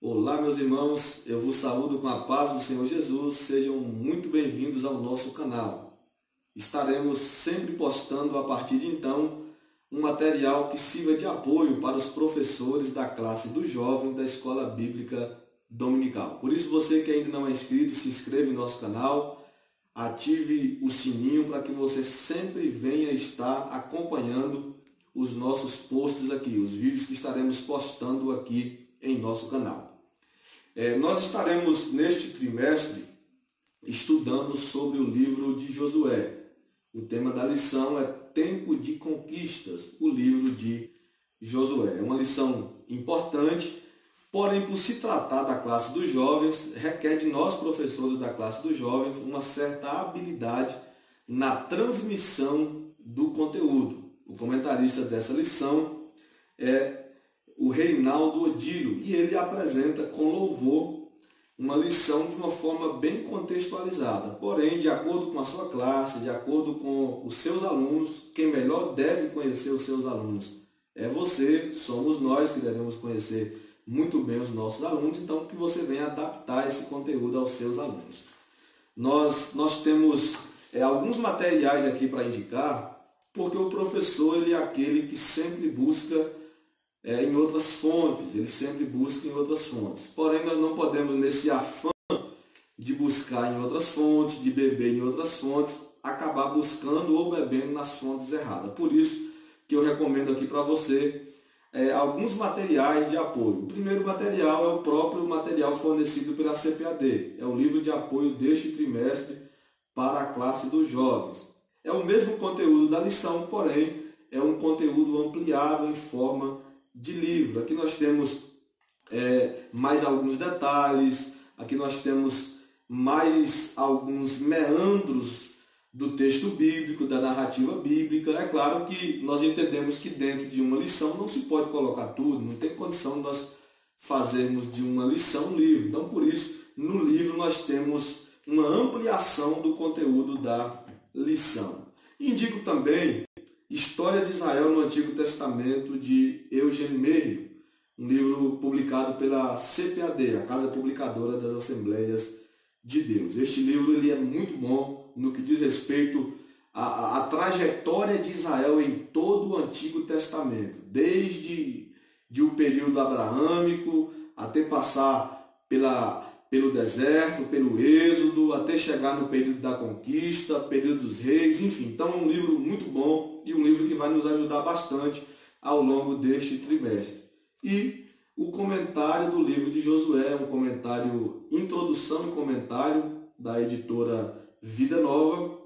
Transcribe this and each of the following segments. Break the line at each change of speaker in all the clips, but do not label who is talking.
Olá, meus irmãos, eu vos saúdo com a paz do Senhor Jesus, sejam muito bem-vindos ao nosso canal. Estaremos sempre postando a partir de então um material que sirva de apoio para os professores da classe do jovem da Escola Bíblica Dominical. Por isso, você que ainda não é inscrito, se inscreva em nosso canal, ative o sininho para que você sempre venha estar acompanhando os nossos posts aqui, os vídeos que estaremos postando aqui em nosso canal. Nós estaremos neste trimestre estudando sobre o livro de Josué. O tema da lição é Tempo de Conquistas, o livro de Josué. É uma lição importante, porém, por se tratar da classe dos jovens, requer de nós, professores da classe dos jovens, uma certa habilidade na transmissão do conteúdo. O comentarista dessa lição é o Reinaldo Odilo, e ele apresenta com louvor uma lição de uma forma bem contextualizada. Porém, de acordo com a sua classe, de acordo com os seus alunos, quem melhor deve conhecer os seus alunos é você, somos nós que devemos conhecer muito bem os nossos alunos, então que você venha adaptar esse conteúdo aos seus alunos. Nós temos alguns materiais aqui para indicar, porque o professor ele é aquele que sempre busca em outras fontes, ele sempre busca em outras fontes. Porém, nós não podemos, nesse afã de buscar em outras fontes, de beber em outras fontes, acabar buscando ou bebendo nas fontes erradas. Por isso que eu recomendo aqui para você alguns materiais de apoio. O primeiro material é o próprio material fornecido pela CPAD, é o livro de apoio deste trimestre para a classe dos jovens. É o mesmo conteúdo da lição, porém é um conteúdo ampliado em forma de livro. Aqui nós temos mais alguns detalhes, aqui nós temos mais alguns meandros do texto bíblico, da narrativa bíblica. É claro que nós entendemos que dentro de uma lição não se pode colocar tudo, não tem condição de nós fazermos de uma lição um livro. Então, por isso, no livro nós temos uma ampliação do conteúdo da lição. Indico também História de Israel no Antigo Testamento, de Eugene Merrill, um livro publicado pela CPAD, a Casa Publicadora das Assembleias de Deus. Este livro ele é muito bom no que diz respeito à trajetória de Israel em todo o Antigo Testamento, desde o período abraâmico até passar pelo deserto, pelo êxodo, até chegar no período da conquista, período dos reis, enfim. Então é um livro muito bom e um livro que vai nos ajudar bastante ao longo deste trimestre. E o comentário do livro de Josué, um comentário, introdução e comentário da editora Vida Nova,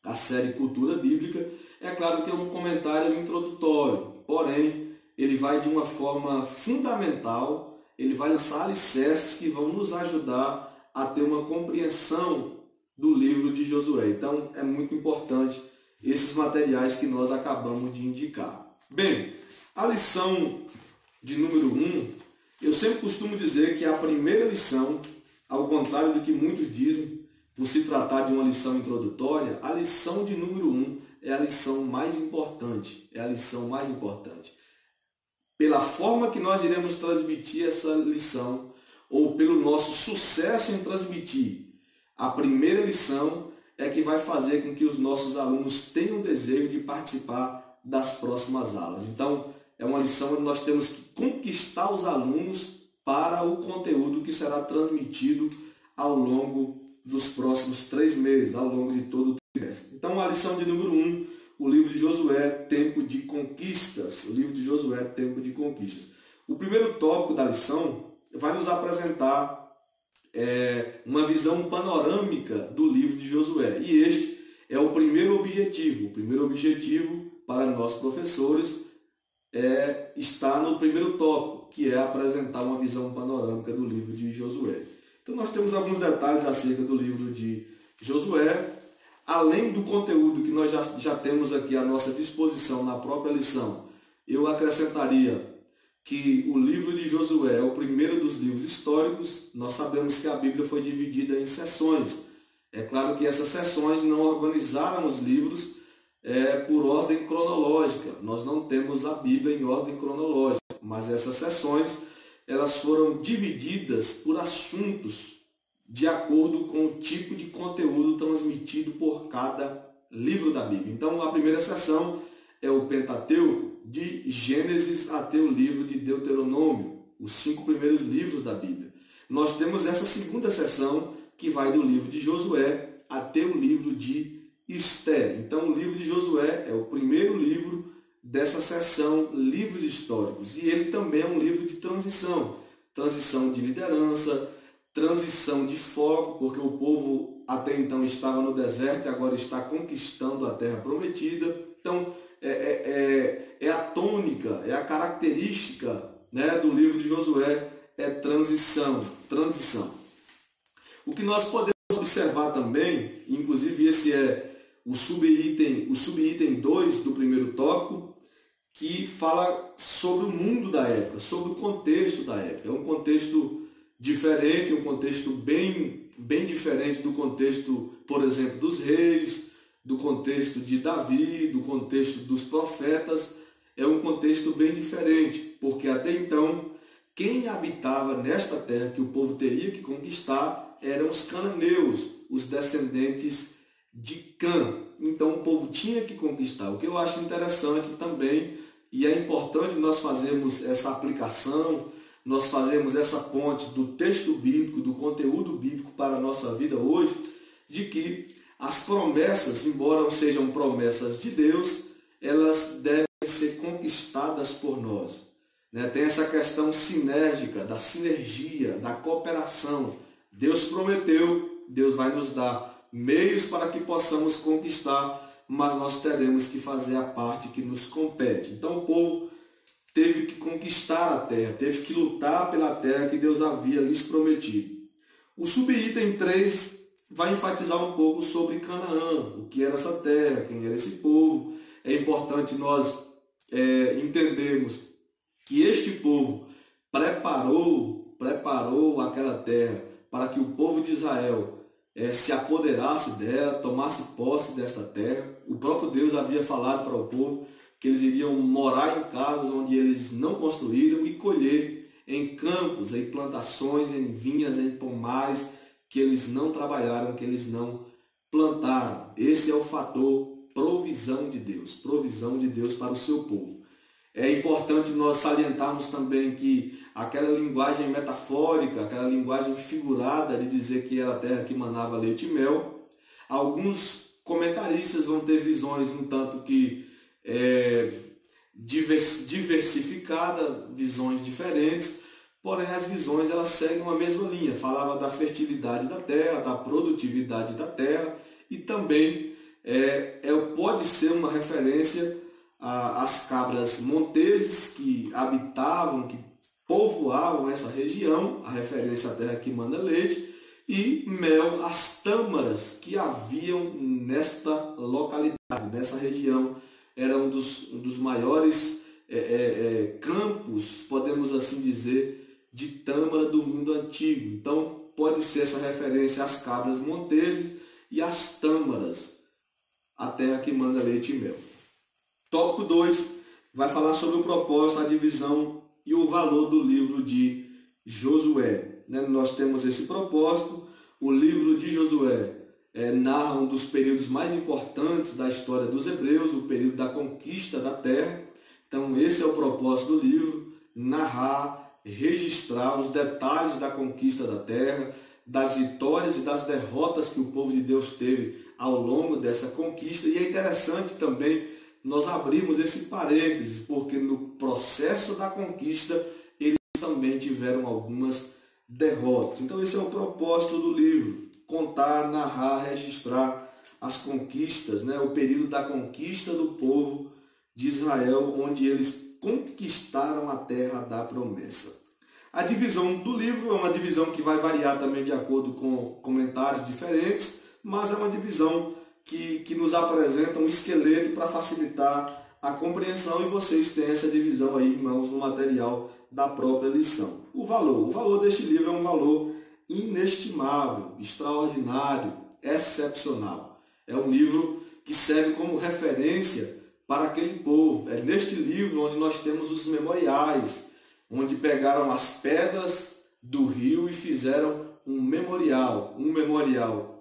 a série Cultura Bíblica. É claro que é um comentário introdutório, porém ele vai de uma forma fundamental. Ele vai lançar alicerces que vão nos ajudar a ter uma compreensão do livro de Josué. Então, é muito importante esses materiais que nós acabamos de indicar. Bem, a lição de número 1, eu sempre costumo dizer que é a primeira lição, ao contrário do que muitos dizem, por se tratar de uma lição introdutória, a lição de número 1 é a lição mais importante. É a lição mais importante. Pela forma que nós iremos transmitir essa lição, ou pelo nosso sucesso em transmitir a primeira lição, é que vai fazer com que os nossos alunos tenham desejo de participar das próximas aulas. Então, é uma lição onde nós temos que conquistar os alunos para o conteúdo que será transmitido ao longo dos próximos 3 meses, ao longo de todo o trimestre. Então, a lição de número 1, o livro de Josué, Tempo de Conquistas. O livro de Josué, Tempo de Conquistas. O primeiro tópico da lição vai nos apresentar uma visão panorâmica do livro de Josué. E este é o primeiro objetivo. O primeiro objetivo para nós professores está no primeiro tópico, que é apresentar uma visão panorâmica do livro de Josué. Então nós temos alguns detalhes acerca do livro de Josué. Além do conteúdo que nós já temos aqui à nossa disposição na própria lição, eu acrescentaria que o livro de Josué é o primeiro dos livros históricos. Nós sabemos que a Bíblia foi dividida em seções. É claro que essas seções não organizaram os livros por ordem cronológica. Nós não temos a Bíblia em ordem cronológica, mas essas seções elas foram divididas por assuntos de acordo com o tipo de conteúdo transmitido por cada livro da Bíblia. Então, a primeira seção é o Pentateuco, de Gênesis até o livro de Deuteronômio, os 5 primeiros livros da Bíblia. Nós temos essa segunda seção, que vai do livro de Josué até o livro de Esther. Então, o livro de Josué é o primeiro livro dessa seção, livros históricos. E ele também é um livro de transição. Transição de liderança, transição de foco, porque o povo até então estava no deserto e agora está conquistando a terra prometida. Então, é a tônica, é a característica, né, do livro de Josué, é transição. O que nós podemos observar também, inclusive esse é o subitem 2 do primeiro tópico, que fala sobre o mundo da época, sobre o contexto da época. É um contexto diferente, um contexto bem diferente do contexto, por exemplo, dos reis, do contexto de Davi, do contexto dos profetas. É um contexto bem diferente, porque até então, quem habitava nesta terra que o povo teria que conquistar eram os cananeus, os descendentes de Cã. Então o povo tinha que conquistar. O que eu acho interessante também, e é importante nós fazermos essa aplicação, nós fazermos essa ponte do texto bíblico, do conteúdo bíblico para a nossa vida hoje, de que as promessas, embora sejam promessas de Deus, elas devem ser conquistadas por nós. Tem essa questão sinérgica, da sinergia, da cooperação. Deus prometeu, Deus vai nos dar meios para que possamos conquistar, mas nós teremos que fazer a parte que nos compete. Então o povo teve que conquistar a terra, teve que lutar pela terra que Deus havia lhes prometido. O subitem 3 vai enfatizar um pouco sobre Canaã, o que era essa terra, quem era esse povo. É importante nós entendermos que este povo preparou aquela terra para que o povo de Israel se apoderasse dela, tomasse posse desta terra. O próprio Deus havia falado para o povo que eles iriam morar em casas onde eles não construíram e colher em campos, em plantações, em vinhas, em pomares que eles não trabalharam, que eles não plantaram. Esse é o fator provisão de Deus para o seu povo. É importante nós salientarmos também que aquela linguagem metafórica, aquela linguagem figurada de dizer que era a terra que manava leite e mel, alguns comentaristas vão ter visões um tanto que diversificadas, visões diferentes, porém as visões elas seguem uma mesma linha. Falava da fertilidade da terra, da produtividade da terra e também pode ser uma referência às cabras monteses que habitavam, que povoavam essa região, a referência à terra que manda leite, e mel, as tâmaras que haviam nesta localidade, nessa região. Era um dos maiores campos, podemos assim dizer, de tâmara do mundo antigo. Então pode ser essa referência às cabras monteses e às tâmaras, a terra que manda leite e mel. Tópico 2 vai falar sobre o propósito, a divisão e o valor do livro de Josué. Nós temos esse propósito. O livro de Josué narra um dos períodos mais importantes da história dos hebreus, o período da conquista da terra. Então esse é o propósito do livro, narrar, registrar os detalhes da conquista da terra, das vitórias e das derrotas que o povo de Deus teve ao longo dessa conquista. E é interessante também nós abrimos esse parênteses, porque no processo da conquista eles também tiveram algumas derrotas. Então esse é o propósito do livro, contar, narrar, registrar as conquistas, o período da conquista do povo de Israel, onde eles conquistaram a terra da promessa. A divisão do livro é uma divisão que vai variar também de acordo com comentários diferentes, mas é uma divisão que nos apresenta um esqueleto para facilitar a compreensão, e vocês têm essa divisão aí, irmãos, no material da própria lição. O valor deste livro é um valor inestimável, extraordinário, excepcional. É um livro que serve como referência para aquele povo. É neste livro onde nós temos os memoriais onde pegaram as pedras do rio e fizeram um memorial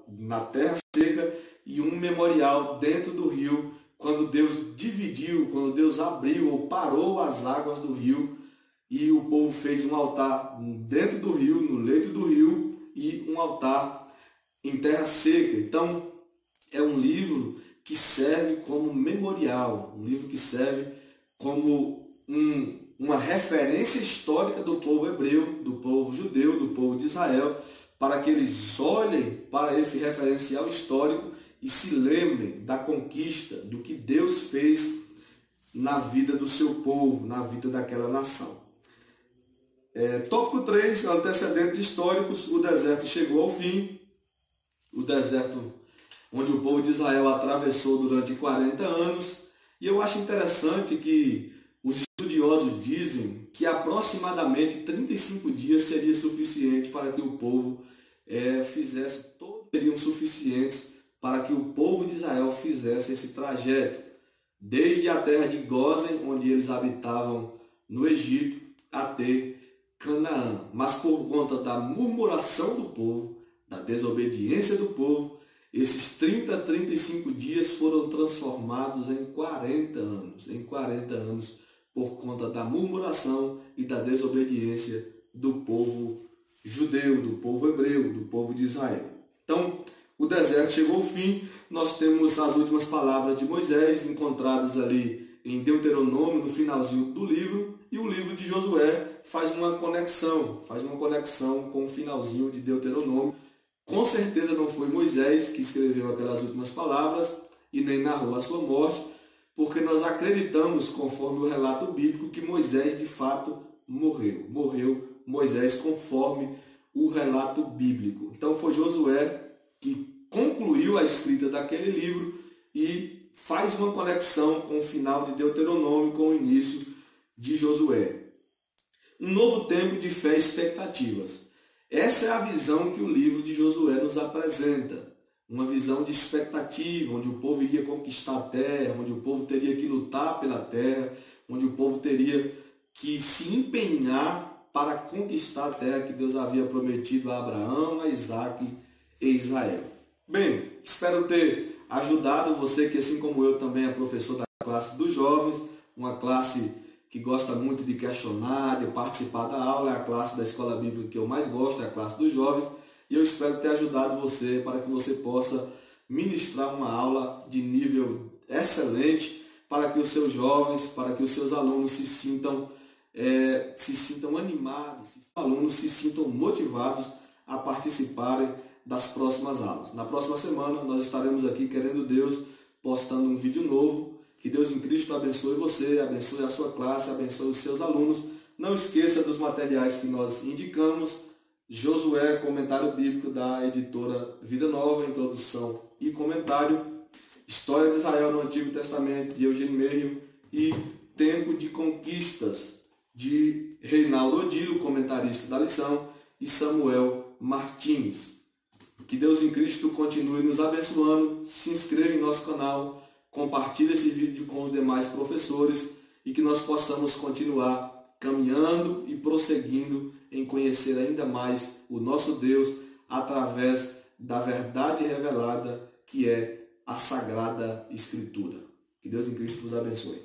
na terra seca e um memorial dentro do rio, quando Deus dividiu, quando Deus abriu ou parou as águas do rio, e o povo fez um altar dentro do rio, no leito do rio, e um altar em terra seca. Então, é um livro que serve como memorial, um livro que serve como uma referência histórica do povo hebreu, do povo judeu, do povo de Israel, para que eles olhem para esse referencial histórico e se lembrem da conquista, do que Deus fez na vida do seu povo, na vida daquela nação. Tópico 3, antecedentes históricos. O deserto chegou ao fim. O deserto onde o povo de Israel atravessou durante 40 anos. E eu acho interessante que os estudiosos dizem que aproximadamente 35 dias seria suficiente para que o povo seriam suficientes para que o povo de Israel fizesse esse trajeto, desde a terra de Gósen, onde eles habitavam no Egito, até Canaã. Mas por conta da murmuração do povo, da desobediência do povo, esses 35 dias foram transformados em 40 anos. Em 40 anos, por conta da murmuração e da desobediência do povo judeu, do povo hebreu, do povo de Israel. Então, o deserto chegou ao fim. Nós temos as últimas palavras de Moisés, encontradas ali em Deuteronômio, no finalzinho do livro, e o livro de Josué faz uma conexão com o finalzinho de Deuteronômio. Com certeza não foi Moisés que escreveu aquelas últimas palavras e nem narrou a sua morte, porque nós acreditamos, conforme o relato bíblico, que Moisés de fato morreu. Morreu Moisés conforme o relato bíblico. Então foi Josué que concluiu a escrita daquele livro e faz uma conexão com o final de Deuteronômio, com o início de Josué. Um novo tempo de fé e expectativas. Essa é a visão que o livro de Josué nos apresenta. Uma visão de expectativa, onde o povo iria conquistar a terra, onde o povo teria que lutar pela terra, onde o povo teria que se empenhar para conquistar a terra que Deus havia prometido a Abraão, a Isaac e Israel. Bem, espero ter ajudado você que, assim como eu, também é professor da classe dos jovens, uma classe que gosta muito de questionar, de participar da aula. É a classe da escola bíblica que eu mais gosto, é a classe dos jovens, e eu espero ter ajudado você para que você possa ministrar uma aula de nível excelente, para que os seus jovens, para que os seus alunos se sintam animados, os alunos se sintam motivados a participarem das próximas aulas. Na próxima semana nós estaremos aqui, querendo Deus, postando um vídeo novo. Que Deus em Cristo abençoe você, abençoe a sua classe, abençoe os seus alunos. Não esqueça dos materiais que nós indicamos. Josué, comentário bíblico da editora Vida Nova, introdução e comentário. História de Israel no Antigo Testamento, de Eugênio Meio. E Tempo de Conquistas, de Reinaldo Odilo, comentarista da lição, e Samuel Martins. Que Deus em Cristo continue nos abençoando. Se inscreva em nosso canal, compartilhe esse vídeo com os demais professores e que nós possamos continuar caminhando e prosseguindo em conhecer ainda mais o nosso Deus através da verdade revelada que é a Sagrada Escritura. Que Deus em Cristo vos abençoe.